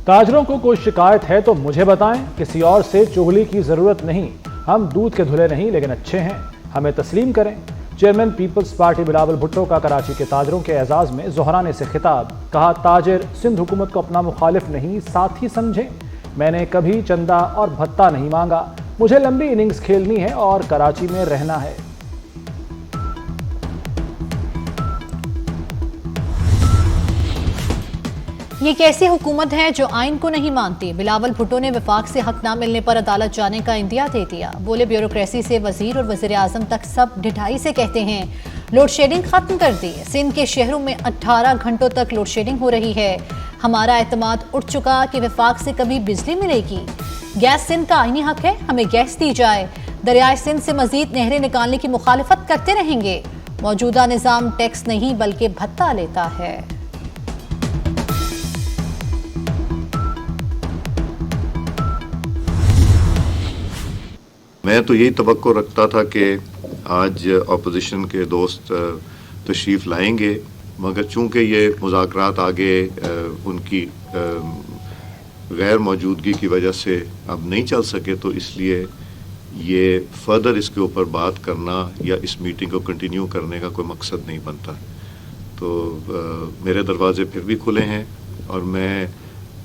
ताजरों को कोई शिकायत है तो मुझे बताएं, किसी और से चुगली की जरूरत नहीं। हम दूध के धुले नहीं लेकिन अच्छे हैं, हमें तस्लीम करें। Chairman people's party Bilawal Bhutto का कराची के ताजरों के एजाज में जोहराने से खिताब। कहा, ताजिर सिंध हुकूमत को अपना मुखालिफ नहीं साथी समझें। मैंने कभी चंदा और भत्ता नहीं मांगा, मुझे लंबी इनिंग्स खेलनी है और कराची में रहना है। ये कैसी हुकूमत है जो आइन को नहीं मानती। बिलावल भुट्टो ने वफाक से हक ना मिलने पर अदालत जाने का इंदिया दे दिया। बोले, ब्यूरोक्रेसी से वजीर और वजीर आजम तक सब ढिठाई से कहते हैं लोड शेडिंग खत्म कर दी। सिंध के शहरों में 18 घंटों तक लोड शेडिंग हो रही है। हमारा एतमाद उठ चुका कि वफाक से कभी बिजली मिलेगी। गैस सिंध का आईनी हक है, हमें गैस दी जाए। दरियाए सिंध से मजीद नहरें निकालने की मुखालिफत करते रहेंगे। मौजूदा निजाम टैक्स नहीं बल्कि भत्ता लेता है। मैं तो यही तवक्को रखता था कि आज अपोजिशन के दोस्त तशरीफ़ लाएंगे, मगर चूँकि ये मुज़ाकरात आगे उनकी गैर मौजूदगी की वजह से अब नहीं चल सके, तो इसलिए ये फर्दर इसके ऊपर बात करना या इस मीटिंग को कंटिन्यू करने का कोई मकसद नहीं बनता। तो मेरे दरवाज़े फिर भी खुले हैं और मैं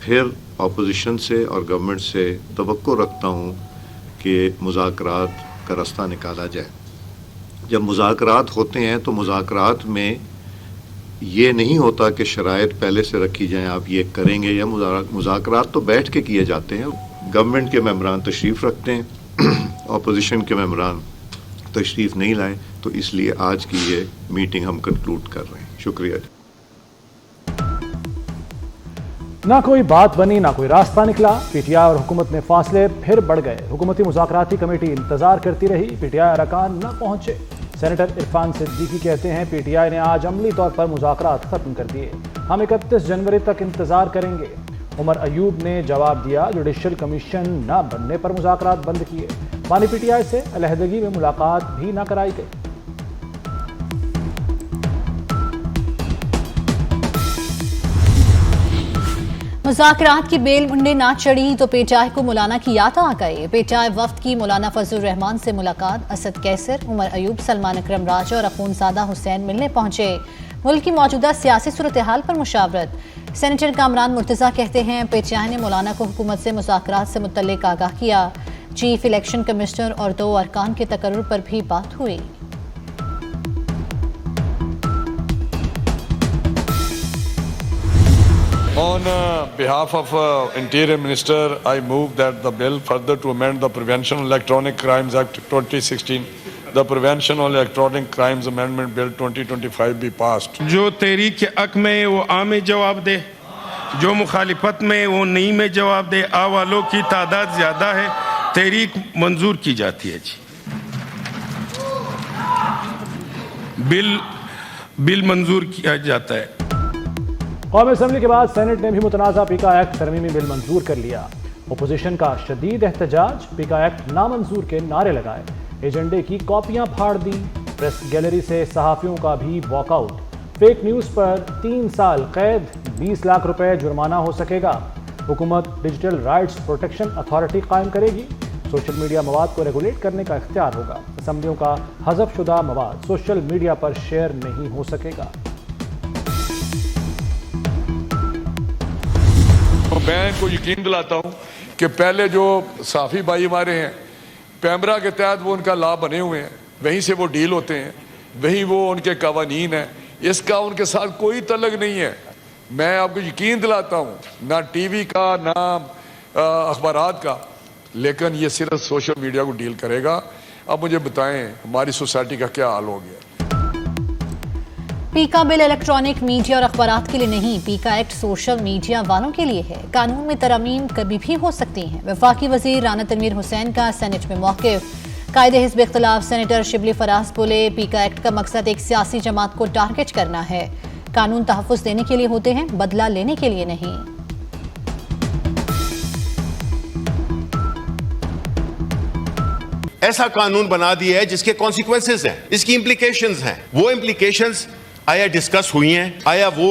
फिर अपोजिशन से और गवर्नमेंट से तवक्को रखता हूँ कि मुज़ाकरात का रास्ता निकाला जाए। जब मुज़ाकरात होते हैं तो मुज़ाकरात में ये नहीं होता कि शराइत पहले से रखी जाएं, आप ये करेंगे, या मुज़ाकरात तो बैठ के किए जाते हैं। गवर्नमेंट के मेंबरान तशरीफ़ रखते हैं, अपोजिशन के मेंबरान तशरीफ़ नहीं लाए, तो इसलिए आज की ये मीटिंग हम कंक्लूड कर रहे हैं। शुक्रिया। ना कोई बात बनी, ना कोई रास्ता निकला। पीटीआई और हुकूमत में फासले फिर बढ़ गए। हुकूमती मुज़ाकराती कमेटी इंतजार करती रही, पीटीआई अरकान न पहुंचे। सेनेटर इरफान सिद्दीकी कहते हैं, पीटीआई ने आज अमली तौर पर मुज़ाकरात खत्म कर दिए, हम 31 जनवरी तक इंतजार करेंगे। उमर अयूब ने जवाब दिया, जुडिशल कमीशन न बनने पर मुज़ाकरात बंद किए। बानी पीटीआई से अलहदगी में मुलाकात भी न कराई गई। मुज़ाकरात की बेल मुंडे ना चढ़ी तो पीटीआई को मौलाना की याद आ गई। पीटीआई वफ्द की मौलाना फजलुर रहमान से मुलाकात। असद कैसर, उमर अयूब, सलमान अकरम राजा और अखूनजादा हुसैन मिलने पहुंचे। मुल्क की मौजूदा सियासी सूरत हाल पर मुशावरत। सेनेटर कामरान मुर्तज़ा कहते हैं, पीटीआई ने मौलाना को हुकूमत से मुज़ाकरात से मुतल्लिक आगाह किया। चीफ इलेक्शन कमिश्नर और 2 अरकान के तकर्रुर पर भी बात हुई। On behalf of Interior Minister, I move that the bill further to amend the Prevention of Electronic Crimes Act 2016, the Prevention of Electronic Crimes Amendment Bill 2025 be passed. जो तहरीक के हक में वो आ में जवाब दे, जो मुखालिफत में वो नहीं में जवाब दे। आ वालों की तादाद ज़्यादा है, तहरीक मंजूर की जाती है जी। बिल मंजूर किया जाता है। कौमी असम्बली के बाद सेनेट ने भी मुतनाज़ा पीका एक्ट तरमीमी बिल मंजूर कर लिया। अपोजिशन का शदीद एहतजाज, पीका एक्ट नामंजूर के नारे लगाए, एजेंडे की कॉपियां फाड़ दी। प्रेस गैलरी से सहाफ़ियों का भी वॉकआउट। फेक न्यूज़ पर 3 साल कैद, 20 लाख रुपए जुर्माना हो सकेगा। हुकूमत डिजिटल राइट्स प्रोटेक्शन अथॉरिटी कायम करेगी। सोशल मीडिया मवाद को रेगुलेट करने का इख्तियार होगा। असम्बलियों का हज़फ शुदा मवाद सोशल मीडिया पर शेयर नहीं हो सकेगा। मैं इनको यकीन दिलाता हूँ कि पहले जो साफ़ी भाई हमारे हैं, पैमरा के तहत वो उनका लाभ बने हुए हैं, वहीं से वो डील होते हैं, वहीं वो उनके कवानीन हैं। इसका उनके साथ कोई तल्लुक नहीं है। मैं आपको यकीन दिलाता हूँ, ना टीवी का ना अखबारात का, लेकिन ये सिर्फ सोशल मीडिया को डील करेगा। अब मुझे बताएं हमारी सोसाइटी का क्या हाल हो गया। पीका बिल इलेक्ट्रॉनिक मीडिया और अखबारात के लिए नहीं, पीका एक्ट सोशल मीडिया वालों के लिए है। कानून में तरमीम कभी भी हो सकती हैं। वफाकी वजीर राना तनवीर हुसैन का सेनेट में मौक़िफ़। कायदे हिज़्ब इख्तिलाफ सेनेटर शिबली फराज बोले, पीका एक्ट का मकसद एक सियासी जमात को टारगेट करना है। कानून तहफ़्फ़ुज़ देने के लिए होते हैं, बदला लेने के लिए नहीं। ऐसा कानून बना दिया है जिसके कॉन्सिक्वेंसेस हैं, इसकी इम्प्लीकेशंस हैं। वो इम्प्लीकेशंस आया डिस्कस हुई हैं, आया वो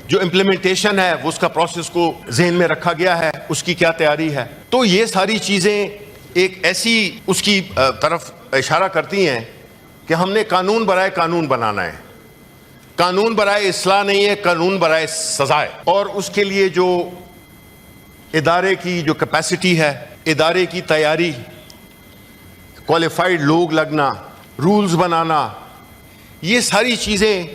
जो इम्प्लीमेंटेशन है वो उसका प्रोसेस को ज़हन में रखा गया है, उसकी क्या तैयारी है। तो ये सारी चीज़ें एक ऐसी उसकी तरफ इशारा करती हैं कि हमने कानून बराए कानून बनाना है, कानून बराए इस्लाह नहीं है, कानून बराए सजा है। और उसके लिए जो इदारे की जो कैपेसिटी है, इदारे की तैयारी, क्वालिफाइड लोग लगना, रूल्स बनाना, ये सारी चीज़ें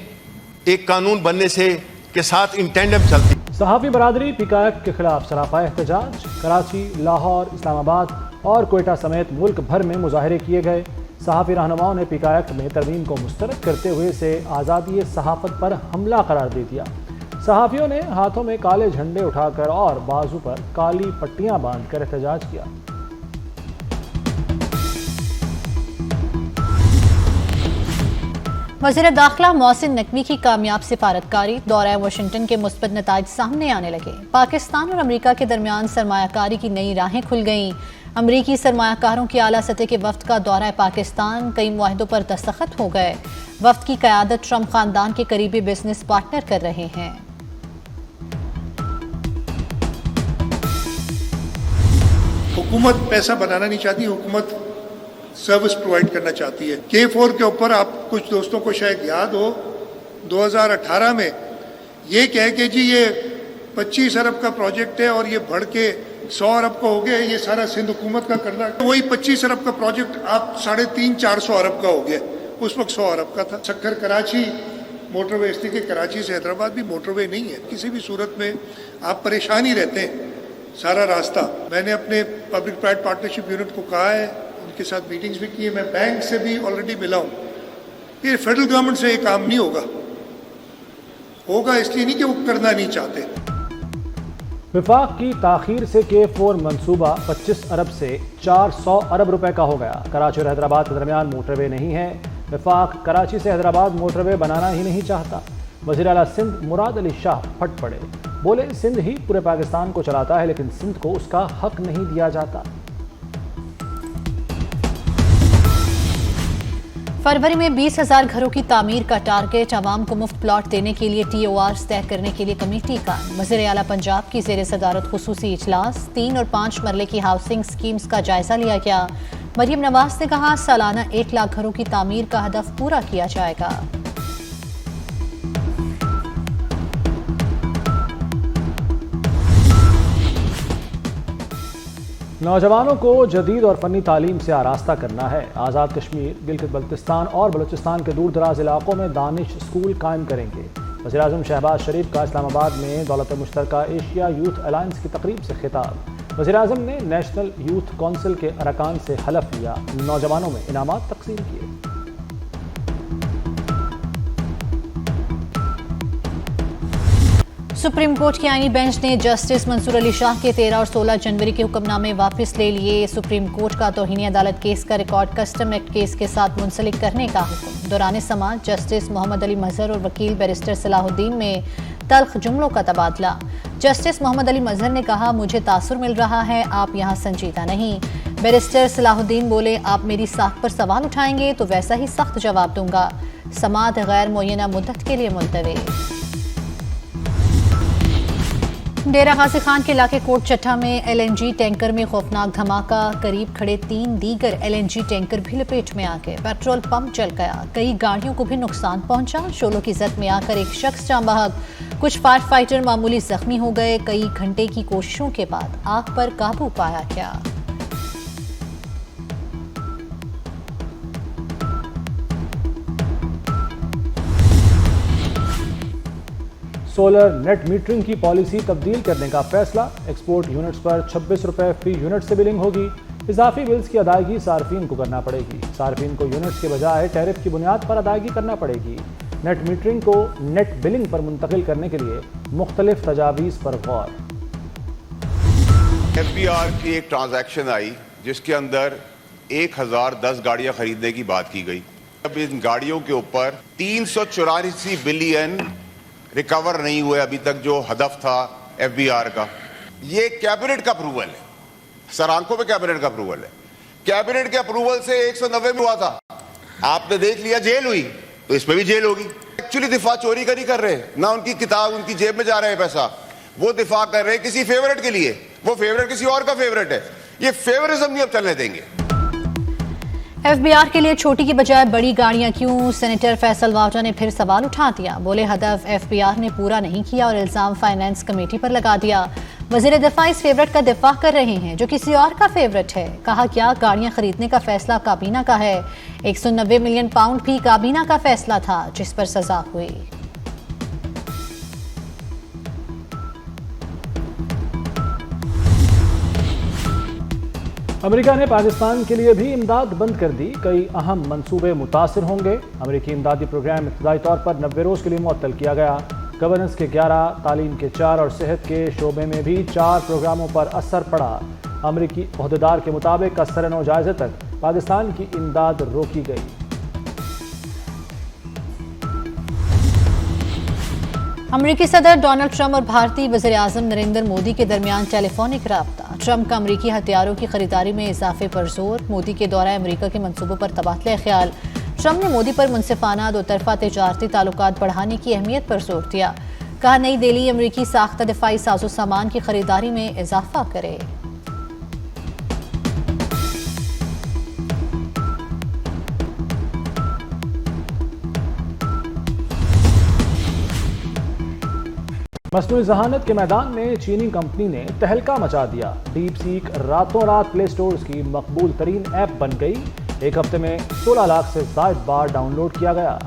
एक कानून बनने से के साथ इन टेंडम चलती। सहाफ़ी बरादरी पीका एक्ट के खिलाफ सरापा एहतजाज। कराची, लाहौर, इस्लामाबाद और कोयटा समेत मुल्क भर में मुजाहरे किए गए। सहाफ़ी रहनुमाओं ने पीका एक्ट में तरमीम को मुस्तरद करते हुए इसे आज़ादी सहाफ़त पर हमला करार दे दिया। सहाफ़ियों ने हाथों में काले झंडे उठाकर और बाजू पर काली पट्टियां बांधकर एहतजाज किया। वज़ीर दाखिला मोहसिन नकवी की कामयाब सिफारतकारी, दौरा वाशिंगटन के मुस्बत नताइज सामने आने लगे। पाकिस्तान और अमरीका के दरमियान सरमायाकारी की नई राहें खुल गईं। अमरीकी सरमायाकारों की आला सतह के वफ्द का दौरा पाकिस्तान, कई मुआहदों पर दस्तखत हो गए। वफ्द की क़यादत ट्रंप खानदान के करीबी बिजनेस पार्टनर कर रहे हैं। हुकूमत पैसा बनाना नहीं चाहती, हुकूमत सर्विस प्रोवाइड करना चाहती है। K4 के ऊपर आप कुछ दोस्तों को शायद याद हो, 2018 में ये कह के जी ये 25 अरब का प्रोजेक्ट है और ये बढ़ के 100 अरब का हो गया, ये सारा सिंध हुकूमत का करना, वही 25 अरब का प्रोजेक्ट आप 350-400 अरब का हो गया, उस वक्त 100 अरब का था। सक्खर कराची मोटरवे, इसलिए कि कराची से हैदराबाद भी मोटरवे नहीं है, किसी भी सूरत में आप परेशान ही रहते हैं सारा रास्ता। मैंने अपने पब्लिक प्राइवेट पार्टनरशिप यूनिट को कहा है, उनके साथ मीटिंग्स भी की है, मैं बैंक से भी ऑलरेडी मिला हूँ। ये फेडरल गवर्नमेंट से ये काम नहीं होगा इसलिए नहीं कि वो करना नहीं चाहते। विफाक की ताखीर से K4 मंसूबा 25 अरब से 400 अरब रुपए का हो गया। कराची और हैदराबाद के दरमियान मोटरवे नहीं है। विफाक कराची से हैदराबाद मोटरवे बनाना ही नहीं चाहता। वज़ीर आला सिंध मुराद अली शाह फट पड़े, बोले सिंध ही पूरे पाकिस्तान को चलाता है, लेकिन सिंध को उसका हक नहीं दिया जाता। फरवरी में 20,000 घरों की तामीर का टारगेट, आवाम को मुफ्त प्लॉट देने के लिए TORs तय करने के लिए कमेटी का। वज़ीर आला पंजाब की ज़ेर सदारत खुसूसी इजलास, 3 और 5 मरले की हाउसिंग स्कीम्स का जायजा लिया गया। मरियम नवाज ने कहा सालाना 1 लाख घरों की तामीर का हदफ पूरा किया जाएगा। नौजवानों को जदीद और फनी तालीम से आरास्ता करना है। आज़ाद कश्मीर, गिलगित बल्तिस्तान और बलूचिस्तान के दूर दराज इलाकों में दानिश स्कूल कायम करेंगे। वज़ीर आज़म शहबाज शरीफ का इस्लामाबाद में दौलत मुश्तरका एशिया यूथ अलायंस की तकरीब से खिताब। वज़ीर आज़म ने नेशनल यूथ कौंसिल के अरकान से हलफ लिया, नौजवानों में इनामात तकसीम किए। सुप्रीम कोर्ट की आईनी बेंच ने जस्टिस मंसूर अली शाह के 13 और 16 जनवरी के हुक्मनामे वापस ले लिए। सुप्रीम कोर्ट का तौहीन अदालत केस का रिकॉर्ड कस्टम एक्ट केस के साथ मुंसलिक करने का हुक्म। दौरान समाअत जस्टिस मोहम्मद अली मजहर और वकील बैरिस्टर सलाहुद्दीन में तल्ख जुमलों का तबादला। जस्टिस मोहम्मद अली मजहर ने कहा मुझे तासुर मिल रहा है, आप यहाँ संजीदा नहीं। बैरिस्टर सलाहुद्दीन बोले आप मेरी साख पर सवाल उठाएंगे तो वैसा ही सख्त जवाब दूंगा। समाअत गैर मुअय्यना मुद्दत के लिए मुलतवी। डेरा गाजी खान के इलाके कोट चट्टा में LNG टैंकर में खौफनाक धमाका, करीब खड़े 3 दीगर LNG टैंकर भी लपेट में आ गए। पेट्रोल पंप जल गया, कई गाड़ियों को भी नुकसान पहुंचा। शोलों की जद में आकर एक शख्स जान बहक, कुछ फायर फाइटर मामूली जख्मी हो गए। कई घंटे की कोशिशों के बाद आग पर काबू पाया गया। सोलर नेट मीटरिंग की पॉलिसी तब्दील करने का फैसला। एक्सपोर्ट यूनिट्स पर 26 रुपए फी यूनिट से बिलिंग होगी। इजाफी बिल्स की अदायगी सार्फिन को करना पड़ेगी। सार्फिन को यूनिट्स के बजाय टैरिफ की बुनियाद पर अदायगी करना पड़ेगी। नेट मीटरिंग को नेट बिलिंग पर मुंतकिल करने के लिए मुख्तलिफ तजावीज़ पर गौर। FBR की एक ट्रांजैक्शन आई जिसके अंदर 1010 गाड़ियां खरीदने की बात की गई। अब इन गाड़ियों के ऊपर 384 बिलियन रिकवर नहीं हुए अभी तक, जो हदफ था FBR का। ये कैबिनेट का अप्रूवल है, सरांकों पे कैबिनेट का अप्रूवल है। कैबिनेट के अप्रूवल से 190 में हुआ था, आपने देख लिया जेल हुई। तो इसमें भी जेल होगी। एक्चुअली दिफा चोरी का नहीं कर रहे, ना उनकी किताब उनकी जेब में जा रहा है पैसा, वो दिफा कर रहे हैं किसी फेवरेट के लिए, वो फेवरेट किसी और का फेवरेट है। ये फेवरिज्म नहीं अब चलने देंगे। एफबीआर के लिए छोटी की बजाय बड़ी गाड़ियां क्यों? सेनेटर फैसल वावटा ने फिर सवाल उठा दिया। बोले हदफ एफबीआर ने पूरा नहीं किया और इल्जाम फाइनेंस कमेटी पर लगा दिया। वजीर दिफा इस फेवरेट का दिफा कर रहे हैं जो किसी और का फेवरेट है। कहा क्या गाड़ियां खरीदने का फैसला काबीना का है। 190 मिलियन पाउंड भी काबीना का फैसला था जिस पर सजा हुई। अमेरिका ने पाकिस्तान के लिए भी इमदाद बंद कर दी। कई अहम मंसूबे मुतासिर होंगे। अमेरिकी इमदादी प्रोग्राम इब्तदाई तौर पर 90 रोज़ के लिए मुअत्तल किया गया। गवर्नेंस के 11, तालीम के 4 और सेहत के शोबे में भी 4 प्रोग्रामों पर असर पड़ा। अमेरिकी ओहदेदार के मुताबिक असर-ए-नौ जायजे तक पाकिस्तान की इमदाद रोकी गई। अमेरिकी सदर डोनाल्ड ट्रंप और भारतीय वज़ीर आज़म नरेंद्र मोदी के दरमियान टेलीफोनिक राब्ता। ट्रंप का अमेरिकी हथियारों की खरीदारी में इजाफे पर जोर। मोदी के दौरा अमेरिका के मंसूबों पर तबादला ख्याल। ट्रंप ने मोदी पर मुनसिफाना दो तरफा तिजारती ताल्लुकात बढ़ाने की अहमियत पर जोर दिया। कहा नई दिल्ली अमेरिकी साख्ता दिफाई साजो सामान की खरीदारी में इजाफा करे। मसनूई जहानत के मैदान में चीनी कंपनी ने तहलका मचा दिया। डीप सीक रातों रात प्ले स्टोर्स की मकबूल तरीन ऐप बन गई। एक हफ्ते में 16 लाख से ज़ायद बार डाउनलोड किया गया।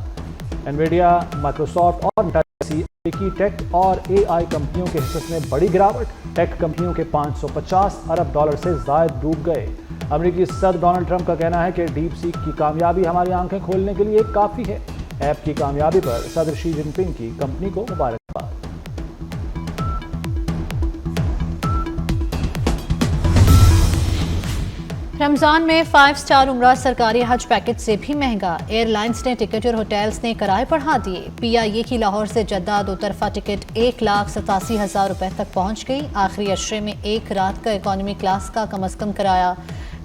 एनवीडिया, माइक्रोसॉफ्ट और अमेरिकी टेक और एआई कंपनियों के हिस्से में बड़ी गिरावट। टेक कंपनियों के 550 अरब डॉलर से ज़ायद डूब गए। अमेरिकी सदर डोनाल्ड ट्रंप का कहना है कि डीप सीक की कामयाबी हमारी आंखें खोलने के लिए काफ़ी है। ऐप की कामयाबी पर सदर शी जिनपिंग की कंपनी को मुबारकबाद। रमजान में 5 स्टार उम्रा सरकारी हज पैकेज से भी महंगा। एयरलाइंस ने टिकट और होटल्स ने किराए बढ़ा दिए। PIA की लाहौर से जद्दा दो तरफा टिकट 1,87,000 रुपए तक पहुंच गई। आखिरी अशरे में एक रात का इकोनॉमी क्लास का कम अज कम किराया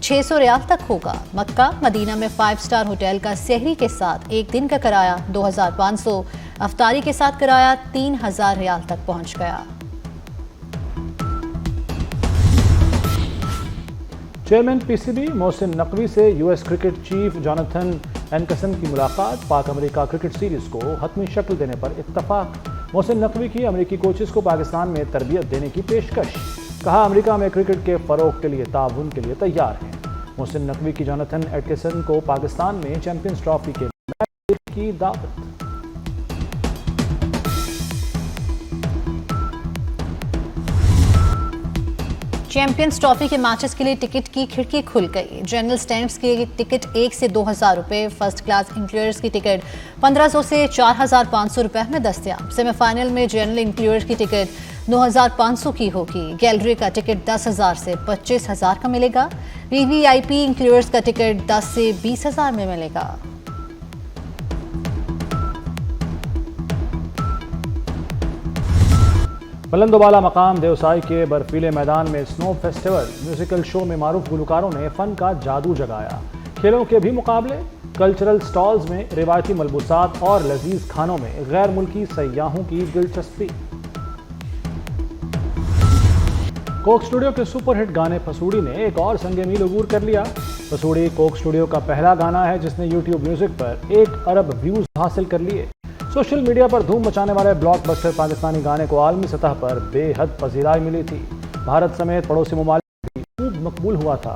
600 रियाल तक होगा। मक्का मदीना में 5 स्टार होटल का सहरी के साथ एक दिन का किराया 2,500, अफ्तारी के साथ किराया 3,000 रियाल तक पहुंच गया। चेयरमैन PCB मोहसिन नकवी से US क्रिकेट चीफ जोनाथन एनकसन की मुलाकात। पाक अमेरिका क्रिकेट सीरीज को हतमी शक्ल देने पर इत्तफाक। मोहसिन नकवी की अमेरिकी कोचेस को पाकिस्तान में तरबियत देने की पेशकश। कहा अमेरिका में क्रिकेट के फरोग के लिए ताउन के लिए तैयार है। मोहसिन नकवी की जोनाथन एनकसन को पाकिस्तान में चैंपियंस ट्रॉफी के मैच की दावत। चैंपियंस ट्रॉफी के मैचेस के लिए टिकट की खिड़की खुल गई। जनरल स्टैंड्स की टिकट 1 से 2,000 रुपए, फर्स्ट क्लास इंक्लूडर्स की टिकट 1,500 से 4,500 रुपए में दस्तयाब। सेमीफाइनल में जनरल इंक्लूडर्स की टिकट 9,500 की होगी। गैलरी का टिकट 10,000 से 25,000 का मिलेगा। VVIP इंक्लूडर्स का टिकट 10 से 20,000 में मिलेगा। बुलंदोबाला मकाम देवसाई के बर्फीले मैदान में स्नो फेस्टिवल म्यूजिकल शो में मारूफ गुलकारों ने फन का जादू जगाया। खेलों के भी मुकाबले, कल्चरल स्टॉल्स में रिवायती मलबूसात और लजीज खानों में गैर मुल्की सयाहों की दिलचस्पी। कोक स्टूडियो के सुपरहिट गाने फसूड़ी ने एक और संगे मील अबूर कर लिया। फसूड़ी कोक स्टूडियो का पहला गाना है जिसने यूट्यूब म्यूजिक पर 1 अरब व्यूज हासिल कर लिए। सोशल मीडिया पर धूम मचाने वाले ब्लॉकबस्टर पाकिस्तानी गाने को आलमी सतह पर बेहद पजीराई मिली थी। भारत समेत पड़ोसी ममालिक में भी खूब मकबूल हुआ था।